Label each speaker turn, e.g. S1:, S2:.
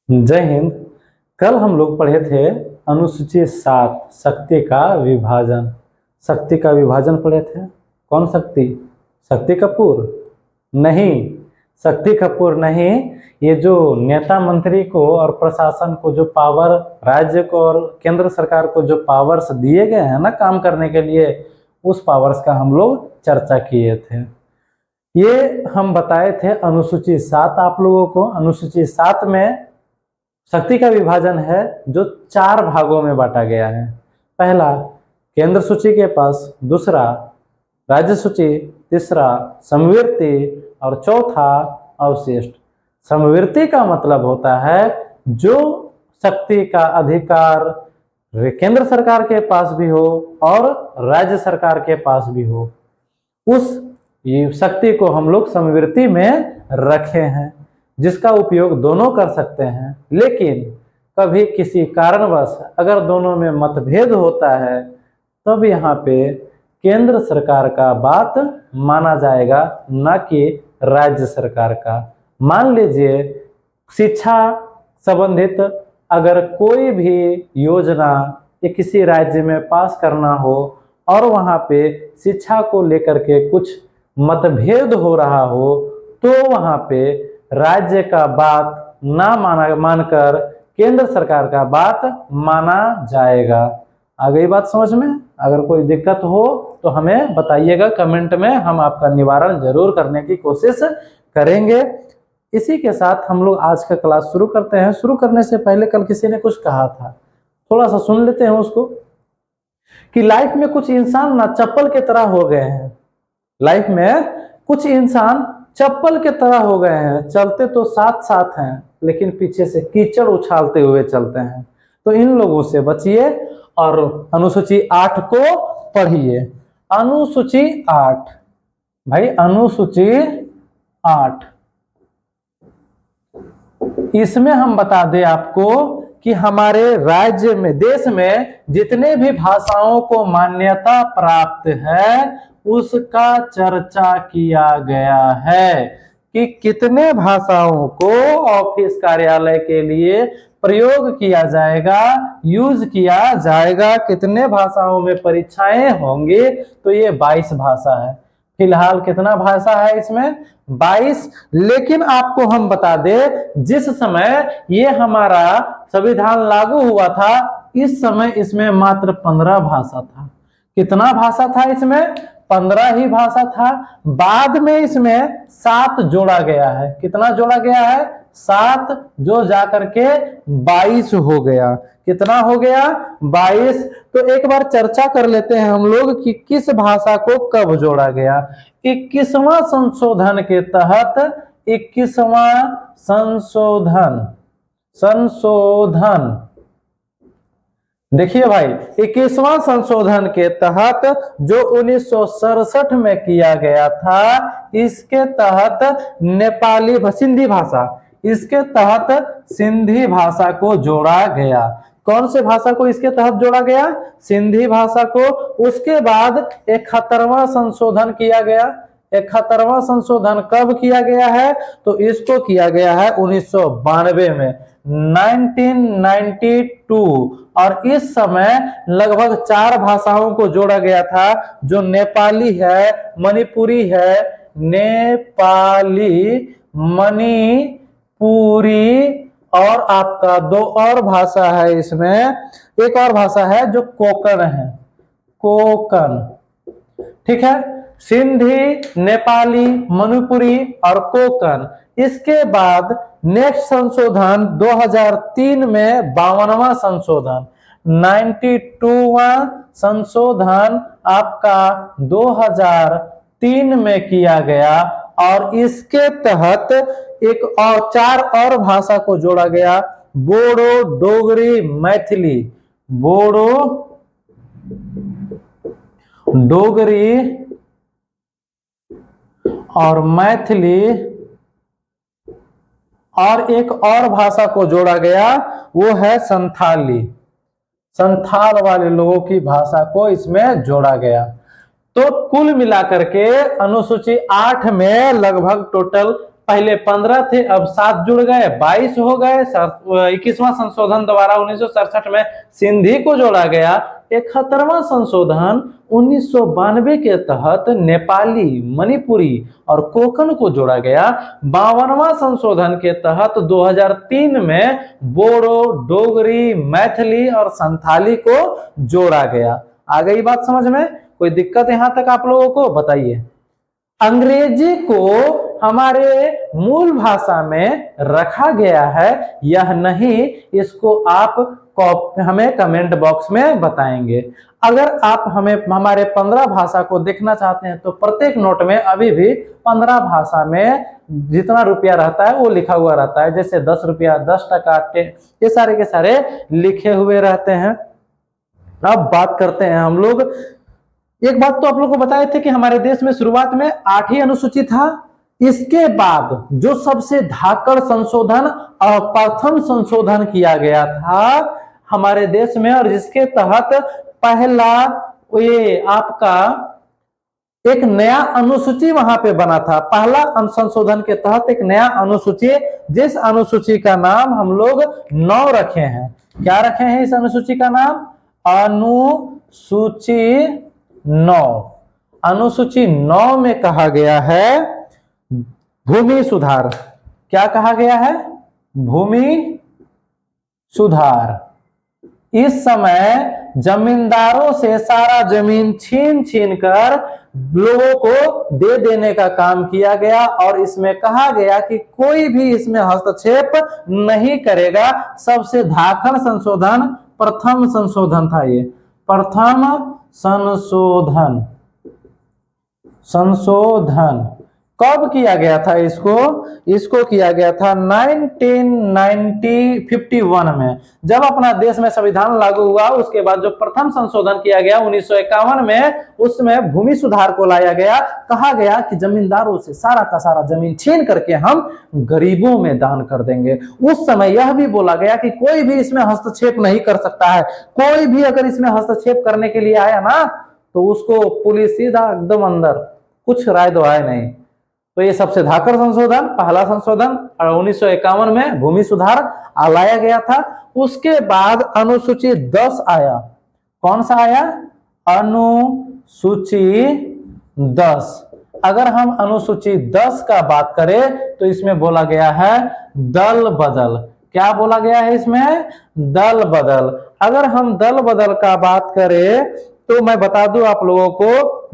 S1: जय हिंद। कल हम लोग पढ़े थे अनुसूची 7 शक्ति का विभाजन। शक्ति का विभाजन पढ़े थे। कौन शक्ति? शक्ति कपूर? नहीं, शक्ति कपूर नहीं। ये जो नेता मंत्री को और प्रशासन को जो पावर, राज्य को और केंद्र सरकार को जो पावर्स दिए गए हैं ना काम करने के लिए, उस पावर्स का हम लोग चर्चा किए थे। ये हम बताए थे अनुसूची 7 आप लोगों को। अनुसूची 7 में शक्ति का विभाजन है जो 4 भागों में बांटा गया है। पहला केंद्र सूची के पास, दूसरा राज्य सूची, तीसरा समवर्ती और चौथा अवशिष्ट। समवर्ती का मतलब होता है जो शक्ति का अधिकार केंद्र सरकार के पास भी हो और राज्य सरकार के पास भी हो, उस शक्ति को हम लोग समवर्ती में रखे हैं, जिसका उपयोग दोनों कर सकते हैं। लेकिन कभी किसी कारणवश अगर दोनों में मतभेद होता है तब यहाँ पे केंद्र सरकार का बात माना जाएगा, न कि राज्य सरकार का। मान लीजिए शिक्षा संबंधित अगर कोई भी योजना ये किसी राज्य में पास करना हो और वहाँ पे शिक्षा को लेकर के कुछ मतभेद हो रहा हो, तो वहाँ पे राज्य का बात ना मानकर केंद्र सरकार का बात माना जाएगा। आ गई बात समझ में? अगर कोई दिक्कत हो तो हमें बताइएगा कमेंट में, हम आपका निवारण जरूर करने की कोशिश करेंगे। इसी के साथ हम लोग आज का क्लास शुरू करते हैं। शुरू करने से पहले कल किसी ने कुछ कहा था, थोड़ा सा सुन लेते हैं उसको, कि लाइफ में कुछ इंसान ना चप्पल के तरह हो गए हैं। लाइफ में कुछ इंसान चप्पल के तरह हो गए हैं, चलते तो साथ साथ हैं लेकिन पीछे से कीचड़ उछालते हुए चलते हैं। तो इन लोगों से बचिए और अनुसूची 8 को पढ़िए। अनुसूची 8 भाई, अनुसूची 8 इसमें हम बता दें आपको कि हमारे राज्य में, देश में जितने भी भाषाओं को मान्यता प्राप्त है उसका चर्चा किया गया है कि कितने भाषाओं को ऑफिस कार्यालय के लिए प्रयोग किया जाएगा, यूज किया जाएगा, कितने भाषाओं में परीक्षाएं होंगी। तो ये 22 भाषा है। फिलहाल कितना भाषा है इसमें? 22। लेकिन आपको हम बता दें, जिस समय ये हमारा संविधान लागू हुआ था, इस समय इसमें मात्र 15 भाषा था। कितना भाषा था इसमें? 15 ही भाषा था। बाद में इसमें 7 जोड़ा गया है। कितना जोड़ा गया है? 7, जो जाकर के 22 हो गया। कितना हो गया? 22। तो एक बार चर्चा कर लेते हैं हम लोग कि किस भाषा को कब जोड़ा गया। 21वां संशोधन के तहत, 21वां संशोधन देखिए भाई, 21वां संशोधन के तहत जो 1967 में किया गया था, इसके तहत नेपाली सिंधी भाषा, इसके तहत सिंधी भाषा को जोड़ा गया। कौन से भाषा को इसके तहत जोड़ा गया? सिंधी भाषा को। उसके बाद 71वां संशोधन किया गया। 71वां संशोधन कब किया गया है? तो इसको किया गया है 1992 में, 1992। और इस समय लगभग 4 भाषाओं को जोड़ा गया था, जो नेपाली है, मणिपुरी है, नेपाली, मणिपुरी, और आपका 2 और भाषा है इसमें। एक और भाषा है जो कोकण है, कोकण। ठीक है, सिंधी, नेपाली, मणिपुरी और कोकण। इसके बाद नेक्स्ट संशोधन 2003 में 52वां संशोधन, 92वां संशोधन आपका 2003 में किया गया। और इसके तहत एक और 4 और भाषा को जोड़ा गया, बोडो, डोगरी, मैथिली। बोडो, डोगरी और मैथिली। और एक और भाषा को जोड़ा गया, वो है संथाली। संथाल वाले लोगों की भाषा को इसमें जोड़ा गया। तो कुल मिलाकर के अनुसूची 8 में लगभग टोटल पहले 15 थे, अब 7 जुड़ गए, 22 हो गए। 21वां संशोधन द्वारा 1967 में सिंधी को जोड़ा गया। 71वां संशोधन 1992 के तहत नेपाली, मणिपुरी और कोंकण को जोड़ा गया। 52वां संशोधन के तहत 2003 में बोडो, डोगरी, मैथिली और संथाली को जोड़ा गया। आ गई बात समझ में? कोई दिक्कत यहां तक आप लोगों को? बताइए। अंग्रेजी को हमारे मूल भाषा में रखा गया है, यह नहीं, इसको आप हमें कमेंट बॉक्स में बताएंगे। अगर आप हमें हमारे 15 भाषा को देखना चाहते हैं तो प्रत्येक नोट में अभी भी 15 भाषा में जितना रुपया रहता है वो लिखा हुआ रहता है। जैसे 10 रुपया, 10 टका, ये सारे के सारे लिखे हुए रहते हैं। अब बात करते हैं हम लोग। एक बात तो आप लोग को बताए थे कि हमारे देश में शुरुआत में 8 ही अनुसूची था। इसके बाद जो सबसे धाकड़ संशोधन और प्रथम संशोधन किया गया था हमारे देश में, और जिसके तहत पहला ये आपका एक नया अनुसूची वहां पे बना था। पहला संशोधन के तहत एक नया अनुसूची, जिस अनुसूची का नाम हम लोग 9 रखे हैं। क्या रखे हैं इस अनुसूची का नाम? अनुसूची 9। अनुसूची 9 में कहा गया है भूमि सुधार। क्या कहा गया है? भूमि सुधार। इस समय जमींदारों से सारा जमीन छीन छीन कर लोगों को दे देने का काम किया गया, और इसमें कहा गया कि कोई भी इसमें हस्तक्षेप नहीं करेगा। सबसे धाकड़ संशोधन प्रथम संशोधन था ये। प्रथम संशोधन कब किया गया था? इसको किया गया था 1951 में, जब अपना देश में संविधान लागू हुआ। उसके बाद जो प्रथम संशोधन किया गया 1951 में, उसमें भूमि सुधार को लाया गया। कहा गया कि जमींदारों से सारा का सारा जमीन छीन करके हम गरीबों में दान कर देंगे। उस समय यह भी बोला गया कि कोई भी इसमें हस्तक्षेप नहीं कर सकता है। कोई भी अगर इसमें हस्तक्षेप करने के लिए आया ना तो उसको पुलिस सीधा एकदम अंदर, कुछ राय दो आए नहीं। तो ये सबसे धाकड़ संशोधन, पहला संशोधन 1951 में भूमि सुधार लाया गया था। उसके बाद अनुसूची 10 आया। कौन सा आया? अनुसूची 10। अगर हम अनुसूची 10 का बात करें तो इसमें बोला गया है दल बदल। क्या बोला गया है इसमें? दल बदल। अगर हम दल बदल का बात करें तो मैं बता दूं आप लोगों को